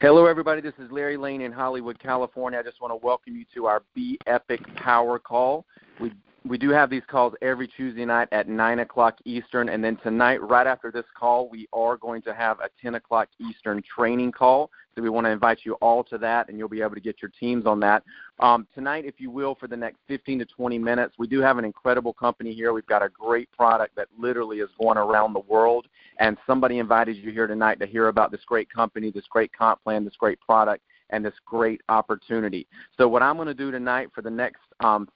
Hello, everybody. This is Larry Lane in Hollywood, California. I just want to welcome you to our Be Epic Power Call. We do have these calls every Tuesday night at 9 o'clock Eastern, and then tonight, right after this call, we are going to have a 10 o'clock Eastern training call. So we want to invite you all to that, and you'll be able to get your teams on that. Tonight, if you will, for the next 15 to 20 minutes, we do have an incredible company here. We've got a great product that literally is going around the world, and somebody invited you here tonight to hear about this great company, this great comp plan, this great product, and this great opportunity. So what I'm going to do tonight for the next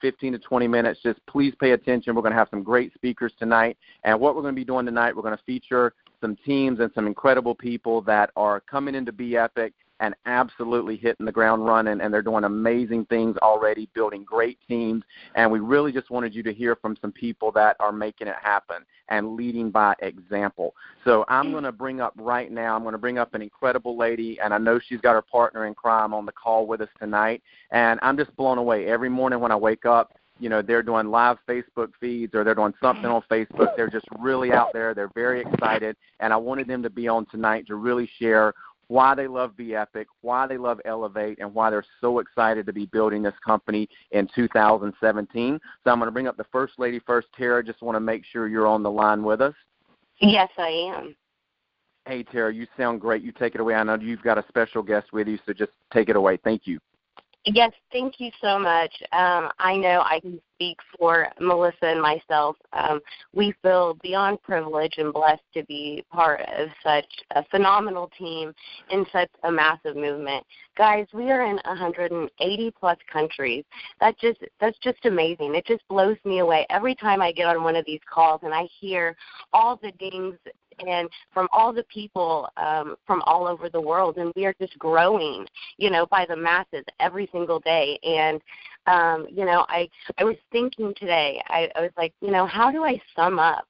15 to 20 minutes, just please pay attention. We're going to have some great speakers tonight. And what we're going to be doing tonight, we're going to feature some teams and some incredible people that are coming into Be Epic and absolutely hitting the ground running, and they're doing amazing things already, building great teams. And we really just wanted you to hear from some people that are making it happen and leading by example. So I'm going to bring up right now, I'm going to bring up an incredible lady, and I know she's got her partner in crime on the call with us tonight. And I'm just blown away. Every morning when I wake up, you know, they're doing live Facebook feeds or they're doing something on Facebook. They're just really out there. They're very excited. And I wanted them to be on tonight to really share why they love Be Epic, why they love Elevate, and why they're so excited to be building this company in 2017. So I'm going to bring up the first lady first. Tara, just want to make sure you're on the line with us. Yes, I am. Hey, Tara, you sound great. You take it away. I know you've got a special guest with you, so just take it away. Thank you. Yes, thank you so much. I know I can speak for Melissa and myself. We feel beyond privileged and blessed to be part of such a phenomenal team in such a massive movement. Guys, we are in 180-plus countries. That's just amazing. It just blows me away every time I get on one of these calls and I hear all the dings and from all the people from all over the world, and we are just growing, you know, by the masses every single day. And, you know, I was thinking today, I was like, you know, how do I sum up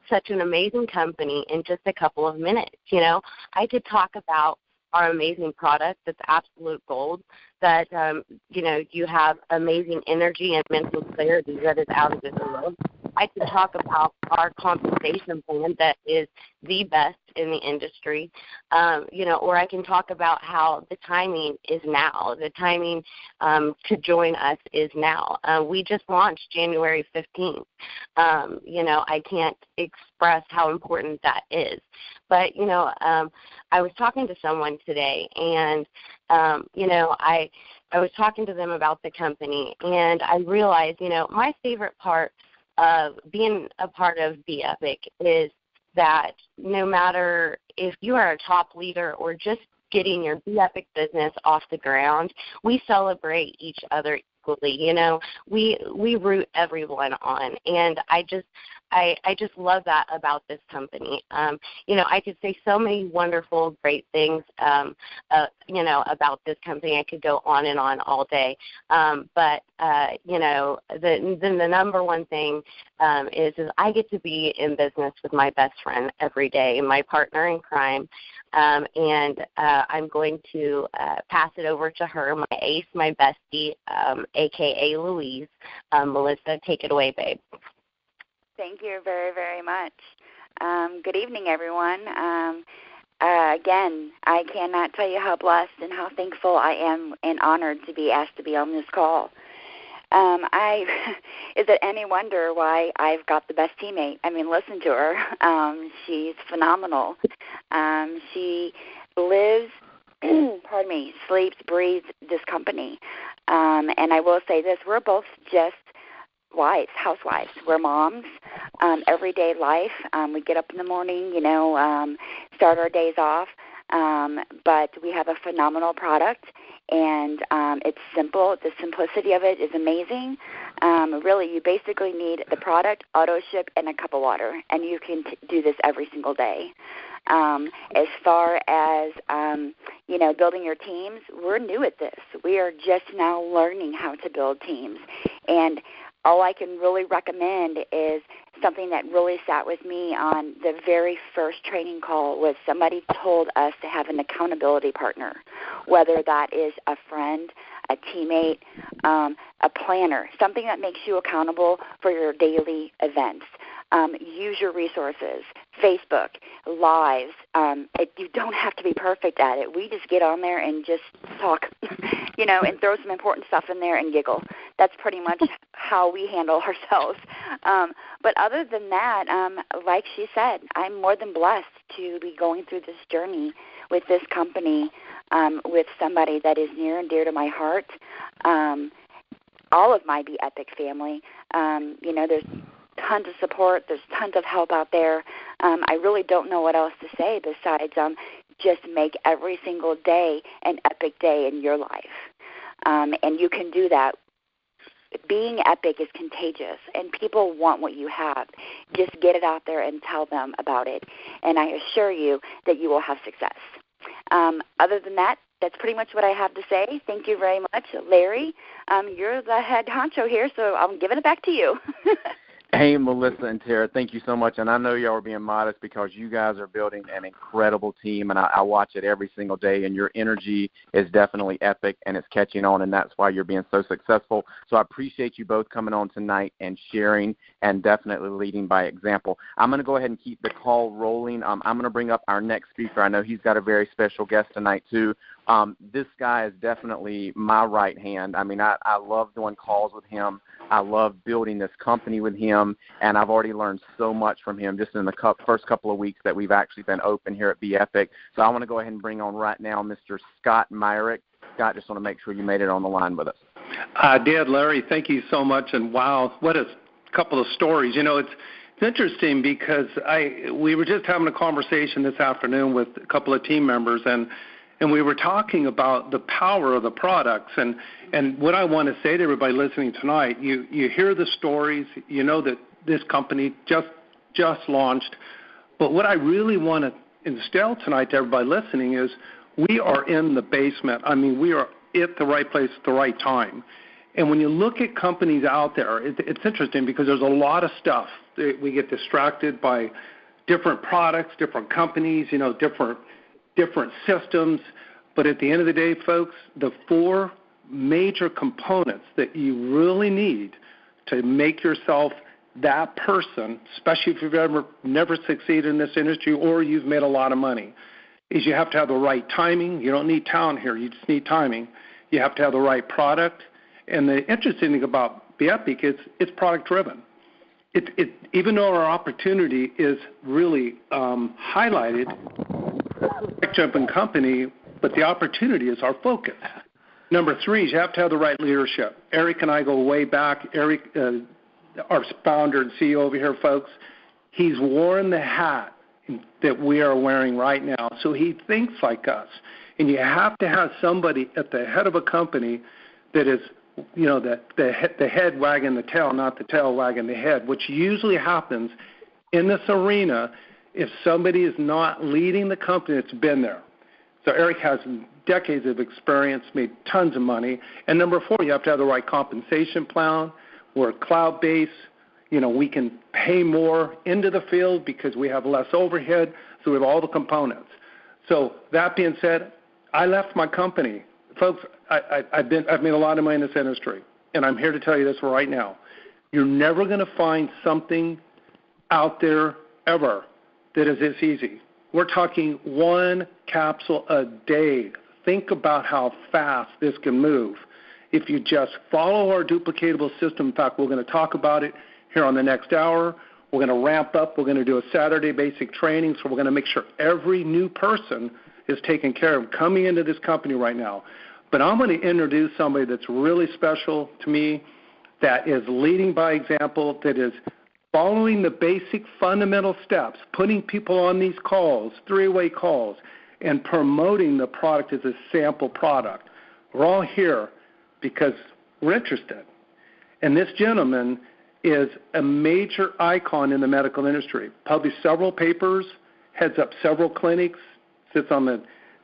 such an amazing company in just a couple of minutes? You know, I could talk about our amazing product that's absolute gold, that, you know, you have amazing energy and mental clarity that is out of this world. I could talk about our compensation plan that is the best in the industry, you know, or I can talk about how the timing is now. The timing to join us is now. We just launched January 15th. You know, I can't express how important that is. But, you know, I was talking to someone today, and, you know, I was talking to them about the company, and I realized, you know, my favorite part of being a part of Be Epic is that no matter if you are a top leader or just getting your Be Epic business off the ground, we celebrate each other equally. You know, we root everyone on, and I just love that about this company. You know, I could say so many wonderful, great things, you know, about this company. I could go on and on all day. But you know, the number one thing is I get to be in business with my best friend every day, my partner in crime. And I'm going to pass it over to her, my ace, my bestie, a.k.a. Louise. Melissa, take it away, babe. Thank you very, very much. Good evening, everyone. Again, I cannot tell you how blessed and how thankful I am and honored to be asked to be on this call. Is it any wonder why I've got the best teammate? I mean, listen to her. She's phenomenal. She lives, pardon me, sleeps, breathes this company. And I will say this, we're both just wives, housewives. We're moms, everyday life. We get up in the morning, you know, start our days off. But we have a phenomenal product, and it's simple. The simplicity of it is amazing. Really, you basically need the product, auto ship, and a cup of water, and you can do this every single day. As far as, you know, building your teams, we're new at this. We are just now learning how to build teams. And all I can really recommend is something that really sat with me on the very first training call was somebody told us to have an accountability partner, whether that is a friend, a teammate, a planner, something that makes you accountable for your daily events. Use your resources. Facebook, lives. You don't have to be perfect at it. We just get on there and just talk, and throw some important stuff in there and giggle. That's pretty much how we handle ourselves. But other than that, like she said, I'm more than blessed to be going through this journey with this company, with somebody that is near and dear to my heart. All of my Be Epic family. There's tons of support. There's tons of help out there. I really don't know what else to say besides just make every single day an epic day in your life. And you can do that. Being epic is contagious, and people want what you have. Just get it out there and tell them about it, and I assure you that you will have success. Other than that, that's pretty much what I have to say. Thank you very much. Larry, you're the head honcho here, so I'm giving it back to you. Hey, Melissa and Tara, thank you so much. And I know y'all are being modest because you guys are building an incredible team, and I watch it every single day, and your energy is definitely epic, and it's catching on, and that's why you're being so successful. So I appreciate you both coming on tonight and sharing and definitely leading by example. I'm going to go ahead and keep the call rolling. I'm going to bring up our next speaker. I know he's got a very special guest tonight, too. This guy is definitely my right hand. I mean, I love doing calls with him. I love building this company with him, and I've already learned so much from him just in the first couple of weeks that we've actually been open here at Be Epic. So I want to go ahead and bring on right now Mr. Scott Myrick. Scott, just want to make sure you made it on the line with us. I did, Larry. Thank you so much. And wow, what a couple of stories. It's interesting because we were just having a conversation this afternoon with a couple of team members, and we were talking about the power of the products. And what I want to say to everybody listening tonight, you hear the stories, you know that this company just launched. But what I really want to instill tonight to everybody listening is we are in the basement. I mean, we are at the right place at the right time. And when you look at companies out there, it's interesting because there's a lot of stuff. We get distracted by different products, different companies, different systems. But at the end of the day, folks, the four major components that you really need to make yourself that person, especially if you've never succeeded in this industry or you've made a lot of money, is you have to have the right timing. You don't need talent here. You just need timing. You have to have the right product. And the interesting thing about Be Epic is it's product-driven. Even though our opportunity is really highlighted, jumping company, but the opportunity is our focus. Number three is you have to have the right leadership. Eric and I go way back. Eric, our founder and CEO over here, folks, he's worn the hat that we are wearing right now, so he thinks like us. And you have to have somebody at the head of a company that is, the head wagging the tail, not the tail wagging the head, which usually happens in this arena if somebody is not leading the company that's been there. So Eric has decades of experience, made tons of money. And number four, you have to have the right compensation plan. We're cloud-based. We can pay more into the field because we have less overhead, so we have all the components. So that being said, I left my company. Folks, I've made a lot of money in this industry, and I'm here to tell you this right now. You're never going to find something out there ever that is this easy. We're talking one capsule a day. Think about how fast this can move. If you just follow our duplicatable system, in fact, we're going to talk about it here on the next hour. We're going to ramp up. We're going to do a Saturday basic training, so we're going to make sure every new person is taken care of coming into this company right now. But I'm going to introduce somebody that's really special to me, that is leading by example, that is following the basic fundamental steps, putting people on these calls, three-way calls, and promoting the product as a sample product. We're all here because we're interested. And this gentleman is a major icon in the medical industry, published several papers, heads up several clinics, sits on the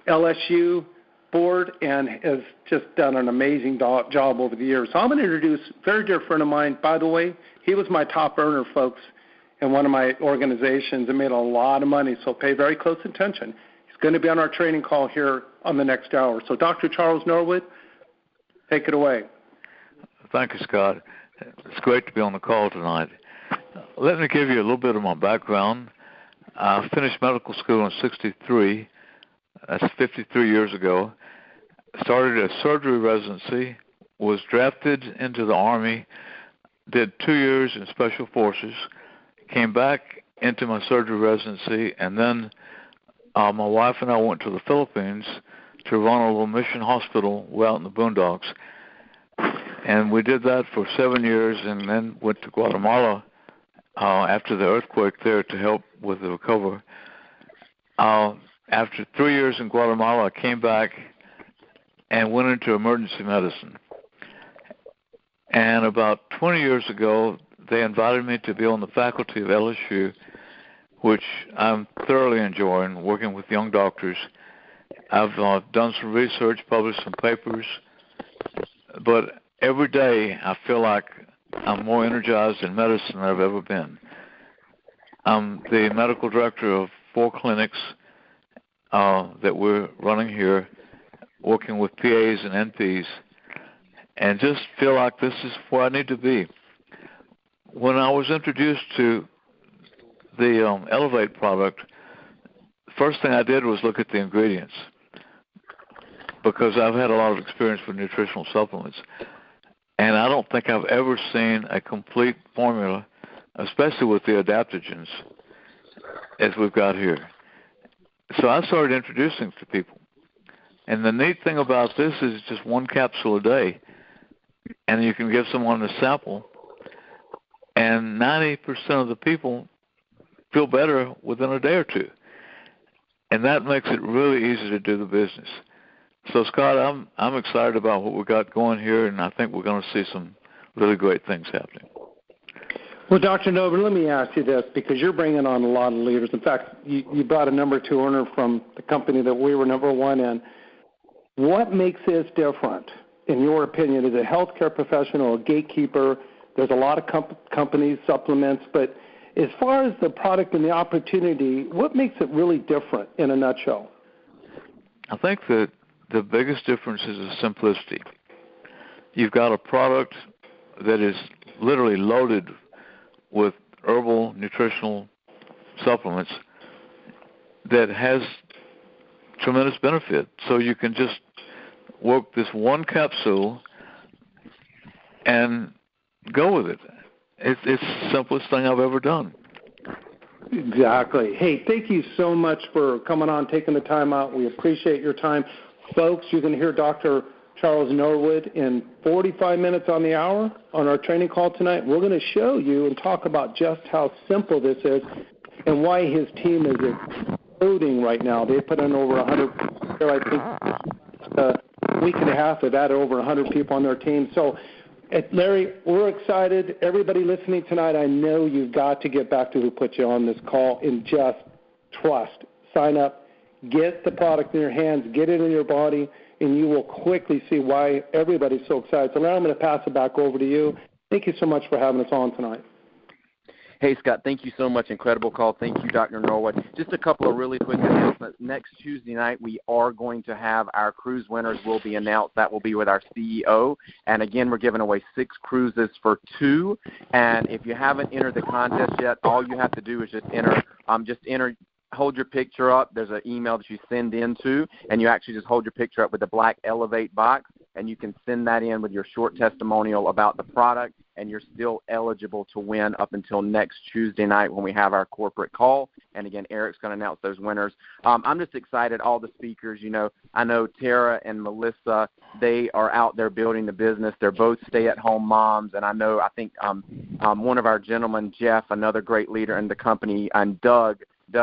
LSU board, and has just done an amazing job over the years. So I'm going to introduce a very dear friend of mine. By the way, he was my top earner, folks, in one of my organizations and made a lot of money, so pay very close attention. He's going to be on our training call here on the next hour. So Dr. Charles Norwood, take it away. Thank you, Scott. It's great to be on the call tonight. let me give you a little bit of my background. I finished medical school in '63. That's 53 years ago. Started a surgery residency, was drafted into the Army, did 2 years in Special Forces, came back into my surgery residency, and then my wife and I went to the Philippines to run a little mission hospital way out in the boondocks. And we did that for 7 years, and then went to Guatemala after the earthquake there to help with the recovery. After 3 years in Guatemala, I came back and went into emergency medicine. And about 20 years ago, they invited me to be on the faculty of LSU, which I'm thoroughly enjoying, working with young doctors. I've done some research, published some papers, but every day I feel like I'm more energized in medicine than I've ever been. I'm the medical director of 4 clinics that we're running here, working with PAs and NPs, and just feel like this is where I need to be. When I was introduced to the Elevate product, the first thing I did was look at the ingredients, because I've had a lot of experience with nutritional supplements, and I don't think I've ever seen a complete formula, especially with the adaptogens, as we've got here. So I started introducing it to people. And the neat thing about this is just 1 capsule a day, and you can give someone a sample, and 90% of the people feel better within a day or 2. And that makes it really easy to do the business. So, Scott, I'm excited about what we got going here, and I think we're going to see some really great things happening. Well, Dr. Noble, let me ask you this, because you're bringing on a lot of leaders. In fact, you brought a number 2 earner from the company that we were number 1 in. What makes this different, in your opinion? As a healthcare professional, a gatekeeper, there's a lot of companies, supplements, but as far as the product and the opportunity, what makes it really different in a nutshell? I think that the biggest difference is the simplicity. You've got a product that is literally loaded with herbal nutritional supplements that has tremendous benefit. So you can just work this 1 capsule and go with it. It's the simplest thing I've ever done. Exactly. Hey, thank you so much for coming on, taking the time out. We appreciate your time. Folks, you're going to hear Dr. Charles Norwood in 45 minutes on the hour on our training call tonight. We're going to show you and talk about just how simple this is and why his team is exploding right now. They put in over 100, I think, a week and a half. They've added over 100 people on their team. So, Larry, we're excited. Everybody listening tonight, I know you've got to get back to who put you on this call and just trust. Sign up. Get the product in your hands. Get it in your body, and you will quickly see why everybody's so excited. So now I'm going to pass it back over to you. Thank you so much for having us on tonight. Hey, Scott, thank you so much. Incredible call. Thank you, Dr. Norwood. Just a couple of really quick announcements. Next Tuesday night, we are going to have our cruise winners will be announced. That will be with our CEO. And, again, we're giving away 6 cruises for 2. And if you haven't entered the contest yet, all you have to do is just enter. Hold your picture up. There's an email that you send into, and you actually just hold your picture up with the black Elevate box, and you can send that in with your short testimonial about the product, and you're still eligible to win up until next Tuesday night when we have our corporate call. And, again, Eric's going to announce those winners. I'm just excited, all the speakers. I know Tara and Melissa, they are out there building the business. They're both stay-at-home moms, and I think one of our gentlemen, Jeff, another great leader in the company, and Doug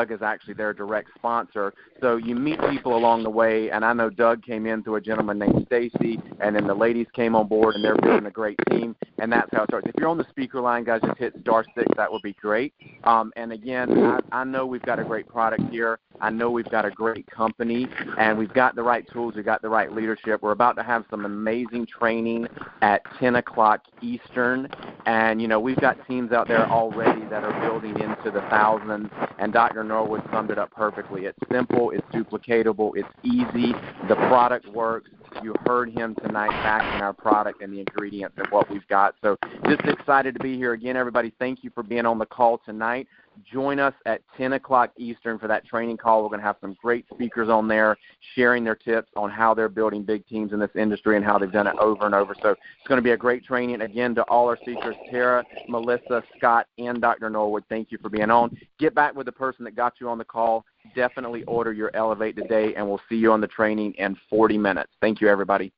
is actually their direct sponsor. So you meet people along the way, and I know Doug came in through a gentleman named Stacy, and then the ladies came on board, and they're building a great team, and that's how it starts. If you're on the speaker line, guys, just hit *6. That would be great. And, again, I know we've got a great product here. I know we've got a great company, and we've got the right tools. We've got the right leadership. We're about to have some amazing training at 10 o'clock Eastern, and, we've got teams out there already that are building into the thousands. And Dr. Dr. Norwood summed it up perfectly. It's simple, it's duplicatable, it's easy, the product works. You heard him tonight backing our product and the ingredients and what we've got. So just excited to be here again, everybody. Thank you for being on the call tonight. Join us at 10 o'clock Eastern for that training call. We're going to have some great speakers on there sharing their tips on how they're building big teams in this industry and how they've done it over and over. So it's going to be a great training. Again, to all our speakers, Tara, Melissa, Scott, and Dr. Norwood, thank you for being on. Get back with the person that got you on the call. Definitely order your Elevate today, and we'll see you on the training in 40 minutes. Thank you, everybody.